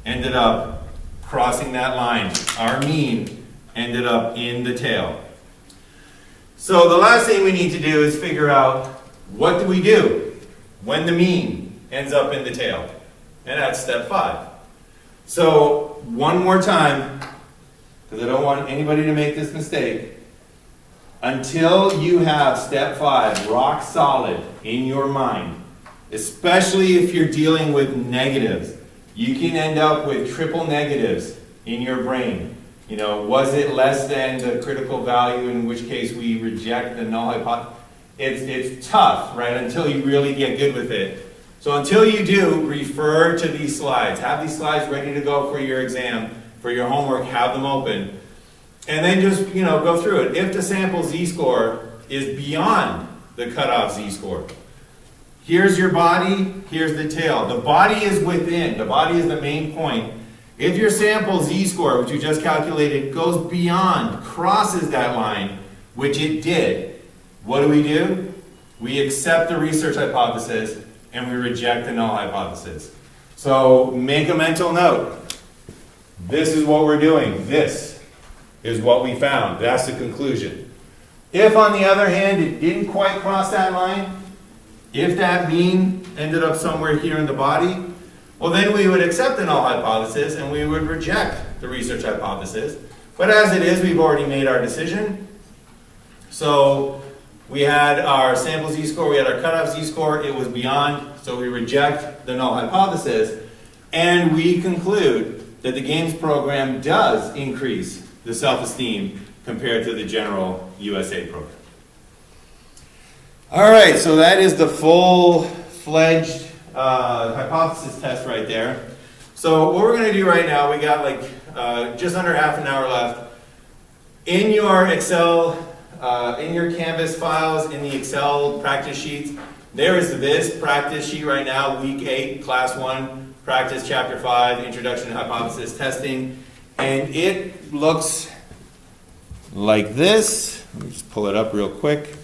ended up crossing that line. Our mean ended up in the tail. So the last thing we need to do is figure out what do we do when the mean ends up in the tail. And that's step 5. So one more time, because I don't want anybody to make this mistake. Until you have step 5 rock solid in your mind, especially if you're dealing with negatives, you can end up with triple negatives in your brain. You know, was it less than the critical value, in which case we reject the null hypothesis? It's tough, right, until you really get good with it. So until you do, refer to these slides. Have these slides ready to go for your exam, for your homework, have them open. And then just, go through it. If the sample z-score is beyond the cutoff z-score, here's your body, here's the tail. The body is within, the body is the main point. If your sample z-score, which you just calculated, goes beyond, crosses that line, which it did, what do? We accept the research hypothesis and we reject the null hypothesis. So make a mental note. This is what we're doing. This is what we found. That's the conclusion. If, on the other hand, it didn't quite cross that line, if that mean ended up somewhere here in the body, well, then we would accept the null hypothesis and we would reject the research hypothesis. But as it is, we've already made our decision. So we had our sample z-score, we had our cutoff z-score, it was beyond, so we reject the null hypothesis. And we conclude that the games program does increase the self-esteem compared to the general USA program. All right, so that is the full-fledged hypothesis test right there. So what we're going to do right now, we got just under half an hour left. In your Excel, in your Canvas files, in the Excel practice sheets, there is this practice sheet right now, week 8, class 1, practice chapter 5, introduction to hypothesis testing. And it looks like this. Let me just pull it up real quick.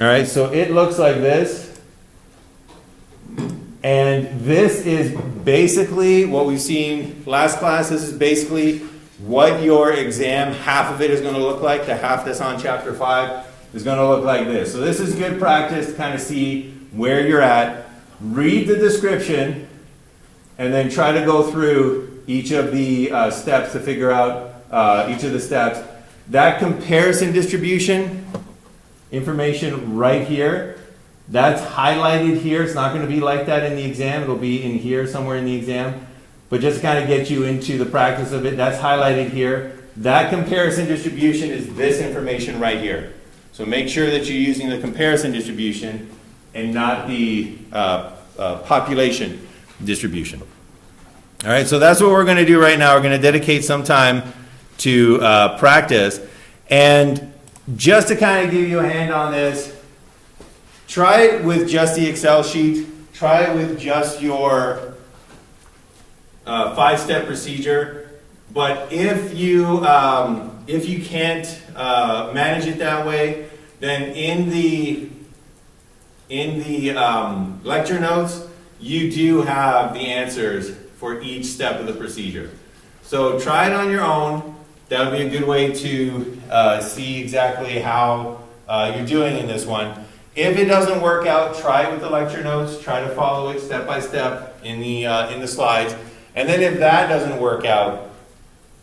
All right, so it looks like this. And this is basically what we've seen last class. This is basically what your exam, half of it is going to look like. The half that's on chapter 5 is going to look like this. So this is good practice to kind of see where you're at. Read the description and then try to go through each of the steps to figure out each of the steps. That comparison distribution information right here, that's highlighted here. It's not going to be like that in the exam. It'll be in here somewhere in the exam. But just to kind of get you into the practice of it, that's highlighted here. That comparison distribution is this information right here. So make sure that you're using the comparison distribution and not the population distribution. All right, so that's what we're going to do right now. We're going to dedicate some time to practice. And just to kind of give you a hand on this, try it with just the Excel sheet. Try it with just your 5-step procedure. But if you can't manage it that way, then in the lecture notes, you do have the answers for each step of the procedure. So try it on your own. That would be a good way to see exactly how you're doing in this one. If it doesn't work out, try it with the lecture notes. Try to follow it step by step in the slides. And then if that doesn't work out,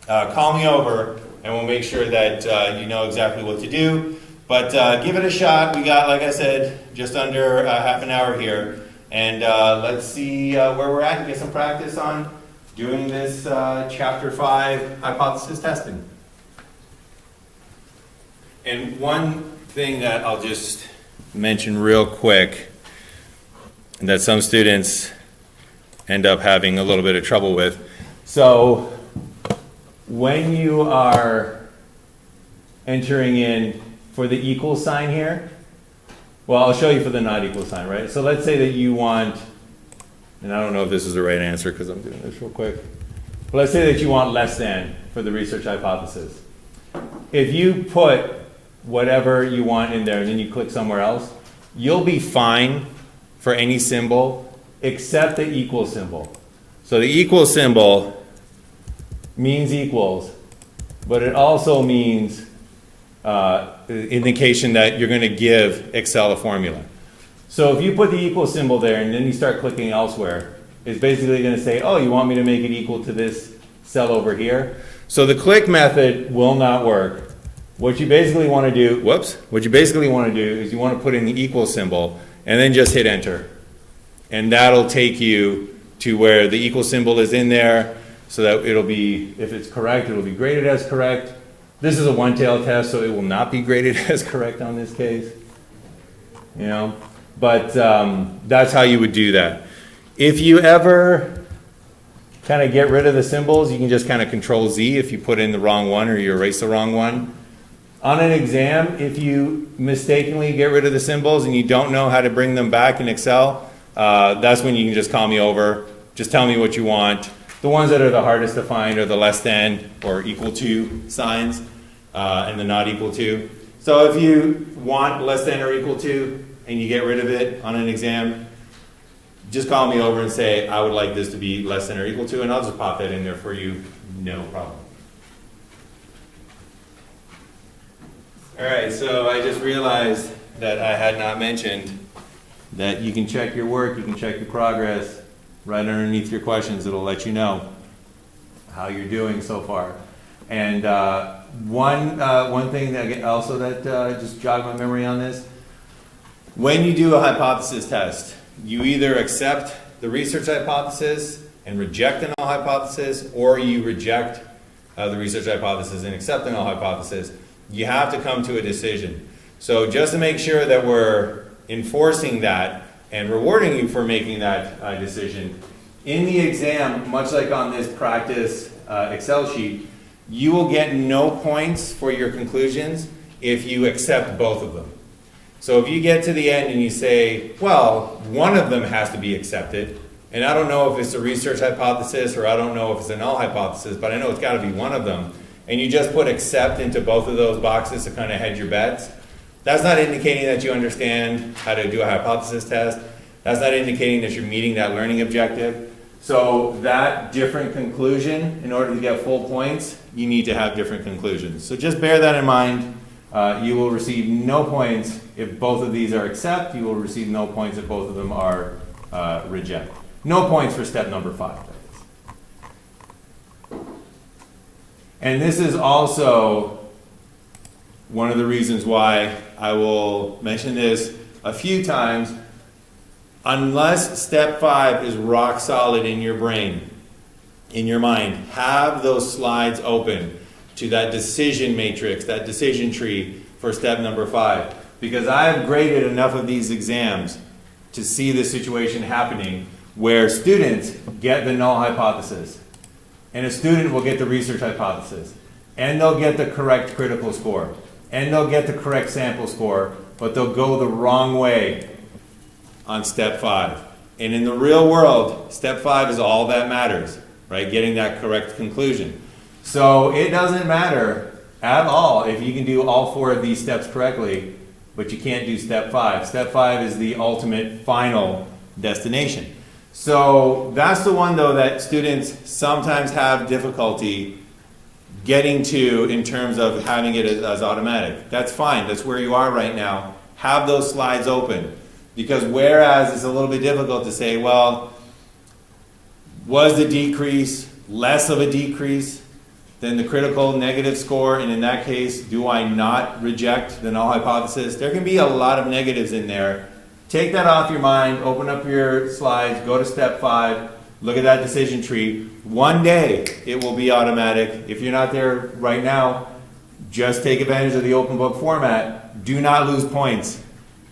call me over and we'll make sure that you know exactly what to do. But give it a shot. We got, like I said, just under half an hour here. And let's see where we're at and get some practice on doing this Chapter 5 hypothesis testing. And one thing that I'll just mention real quick that some students end up having a little bit of trouble with. So when you are entering in for the equal sign here, well, I'll show you for the not equal sign, right? So let's say that you want, and I don't know if this is the right answer because I'm doing this real quick, but let's say that you want less than for the research hypothesis. If you put whatever you want in there and then you click somewhere else, you'll be fine for any symbol except the equal symbol. So the equal symbol means equals, but it also means indication that you're going to give Excel a formula. So if you put the equal symbol there and then you start clicking elsewhere, it's basically going to say, oh, you want me to make it equal to this cell over here? So the click method will not work. What you basically want to do, what you basically want to do is you want to put in the equal symbol and then just hit enter. And that'll take you to where the equal symbol is in there so that it'll be, if it's correct, it'll be graded as correct. This is a one-tailed test, so it will not be graded as correct on this case. You know, but that's how you would do that. If you ever kind of get rid of the symbols, you can just kind of Control Z if you put in the wrong one or you erase the wrong one. On an exam, if you mistakenly get rid of the symbols and you don't know how to bring them back in Excel, that's when you can just call me over. Just tell me what you want. The ones that are the hardest to find are the less than or equal to signs and the not equal to. So if you want less than or equal to and you get rid of it on an exam, just call me over and say, I would like this to be less than or equal to, and I'll just pop that in there for you, no problem. All right, so I just realized that I had not mentioned that you can check your work, you can check your progress right underneath your questions. It'll let you know how you're doing so far. And one thing that also that just jogged my memory on this, when you do a hypothesis test, you either accept the research hypothesis and reject the null hypothesis, or you reject the research hypothesis and accept the null hypothesis. You have to come to a decision. So just to make sure that we're enforcing that and rewarding you for making that decision, in the exam, much like on this practice Excel sheet, you will get no points for your conclusions if you accept both of them. So if you get to the end and you say, well, one of them has to be accepted, and I don't know if it's a research hypothesis or I don't know if it's a null hypothesis, but I know it's got to be one of them, and you just put accept into both of those boxes to kind of hedge your bets, That's not indicating that you understand how to do a hypothesis test. That's not indicating that you're meeting that learning objective. So that different conclusion, in order to get full points, you need to have different conclusions. So just bear that in mind. You will receive no points if both of these are accept. You will receive no points if both of them are reject. No points for step number 5. And this is also one of the reasons why I will mention this a few times. Unless step 5 is rock solid in your brain, in your mind, have those slides open to that decision matrix, that decision tree for step number 5. Because I have graded enough of these exams to see this situation happening where students get the null hypothesis, and a student will get the research hypothesis, and they'll get the correct critical score, and they'll get the correct sample score, but they'll go the wrong way on step 5. And in the real world, step 5 is all that matters, right? Getting that correct conclusion. So it doesn't matter at all if you can do all 4 of these steps correctly, but you can't do step 5. Step 5 is the ultimate final destination. So that's the one, though, that students sometimes have difficulty getting to in terms of having it as automatic. That's fine. That's where you are right now. Have those slides open. Because whereas it's a little bit difficult to say, well, was the decrease less of a decrease than the critical negative score? And in that case, do I not reject the null hypothesis? There can be a lot of negatives in there. Take that off your mind, open up your slides, go to step 5, look at that decision tree. One day it will be automatic. If you're not there right now, just take advantage of the open book format. Do not lose points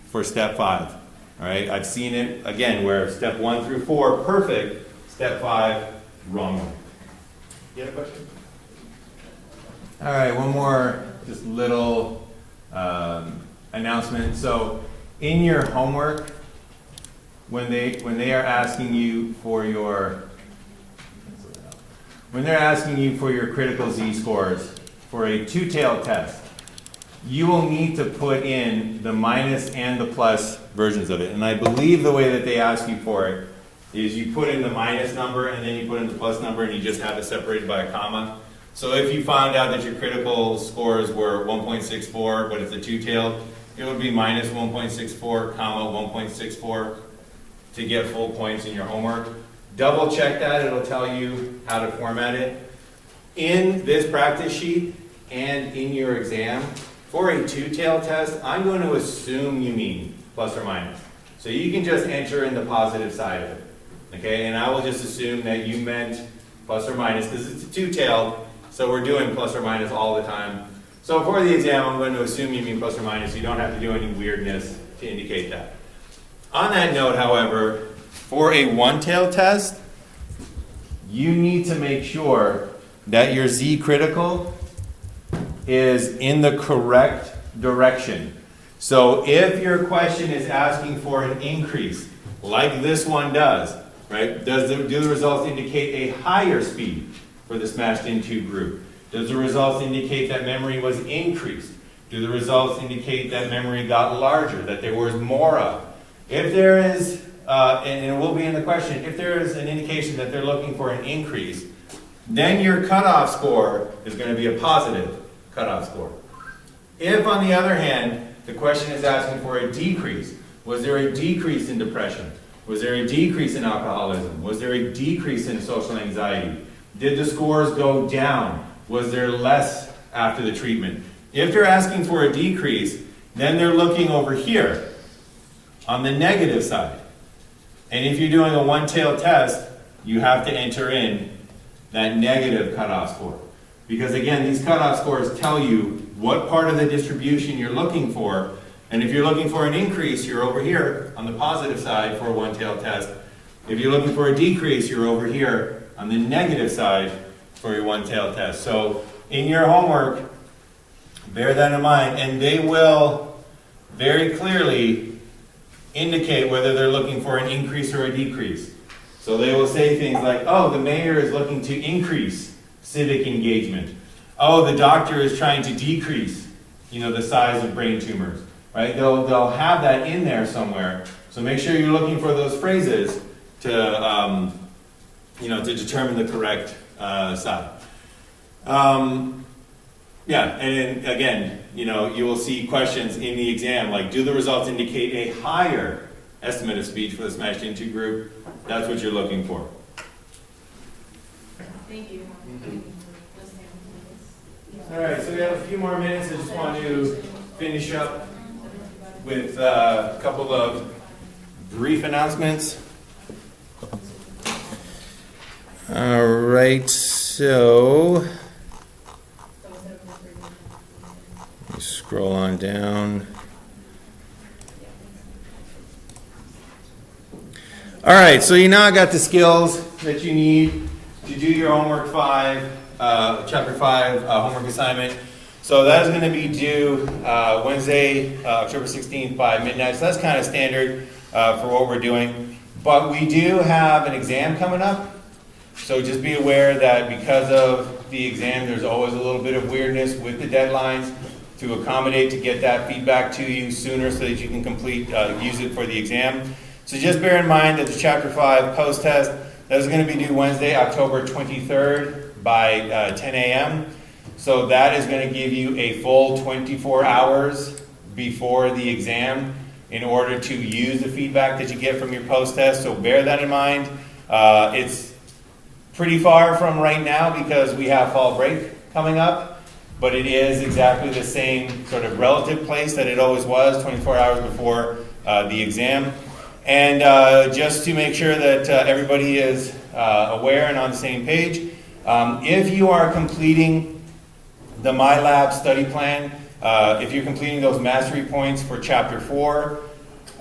for step 5. All right, I've seen it again where step 1 through 4, perfect. Step 5, wrong one. You have a question? All right, one more just little announcement. So in your homework, when they are asking you for your critical Z scores for a two-tailed test, you will need to put in the minus and the plus versions of it. And I believe the way that they ask you for it is you put in the minus number and then you put in the plus number and you just have it separated by a comma. So if you found out that your critical scores were 1.64, but it's a two-tailed, it would be minus 1.64, comma 1.64 to get full points in your homework. Double check that, it'll tell you how to format it. In this practice sheet and in your exam, for a two-tailed test, I'm going to assume you mean plus or minus. So you can just enter in the positive side of it. Okay, and I will just assume that you meant plus or minus because it's a two-tailed, so we're doing plus or minus all the time. So for the exam, I'm going to assume you mean plus or minus. You don't have to do any weirdness to indicate that. On that note, however, for a one-tailed test, you need to make sure that your Z critical is in the correct direction. So if your question is asking for an increase, like this one does, right? Do the results indicate a higher speed for the smashed into group? Does the results indicate that memory was increased? Do the results indicate that memory got larger, that there was more of? If there is, and it will be in the question, if there is an indication that they're looking for an increase, then your cutoff score is going to be a positive cutoff score. If, on the other hand, the question is asking for a decrease, was there a decrease in depression? Was there a decrease in alcoholism? Was there a decrease in social anxiety? Did the scores go down? Was there less after the treatment? If they're asking for a decrease, then they're looking over here on the negative side. And if you're doing a one-tailed test, you have to enter in that negative cutoff score. Because again, these cutoff scores tell you what part of the distribution you're looking for. And if you're looking for an increase, you're over here on the positive side for a one-tailed test. If you're looking for a decrease, you're over here on the negative side for your one-tailed test. So in your homework, bear that in mind, and they will very clearly indicate whether they're looking for an increase or a decrease. So they will say things like, oh, the mayor is looking to increase civic engagement. Oh, the doctor is trying to decrease, the size of brain tumors. right? They'll have that in there somewhere. So make sure you're looking for those phrases to, to determine the correct side. Yeah, and then again, you will see questions in the exam like, do the results indicate a higher estimate of speech for the smashed into group? That's what you're looking for. Thank you. All right, so we have a few more minutes. I just want to finish up with a couple of brief announcements. All right, so let me scroll on down. All right, so you now got the skills that you need to do your homework 5, chapter 5 homework assignment. So that is going to be due Wednesday, October 16th by midnight. So that's kind of standard for what we're doing. But we do have an exam coming up. So just be aware that because of the exam, there's always a little bit of weirdness with the deadlines to accommodate to get that feedback to you sooner so that you can use it for the exam. So just bear in mind that the Chapter 5 post-test, that is going to be due Wednesday, October 23rd by 10 a.m. So that is going to give you a full 24 hours before the exam in order to use the feedback that you get from your post-test. So bear that in mind. It's pretty far from right now because we have fall break coming up, but it is exactly the same sort of relative place that it always was, 24 hours before the exam. And just to make sure that everybody is aware and on the same page, if you are completing the MyLab study plan, if you're completing those mastery points for Chapter 4,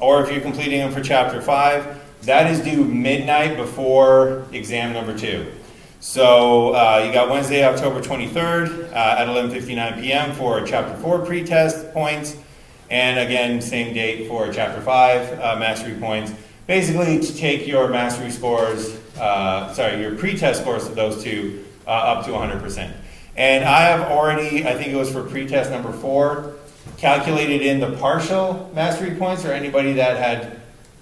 or if you're completing them for Chapter 5, that is due midnight before exam number 2. So you got Wednesday, October 23rd at 11:59 p.m. for Chapter 4 pretest points. And again, same date for Chapter 5 mastery points. Basically, to take your mastery scores, your pretest scores of those two up to 100%. And I have already, I think it was for pretest number 4, calculated in the partial mastery points for anybody that had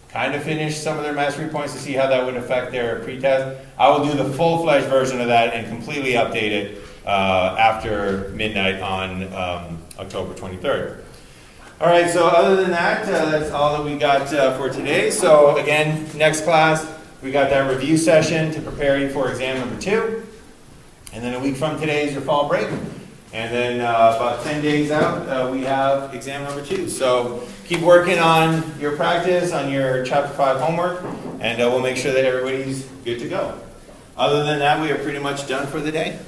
kind of finished some of their mastery points to see how that would affect their pretest. I will do the full-fledged version of that and completely update it after midnight on October 23rd. All right, so other than that, that's all that we got for today. So again, next class, we got that review session to prepare you for exam number 2. And then a week from today is your fall break. And then about 10 days out, we have exam number 2. So keep working on your practice, on your Chapter 5 homework, and we'll make sure that everybody's good to go. Other than that, we are pretty much done for the day.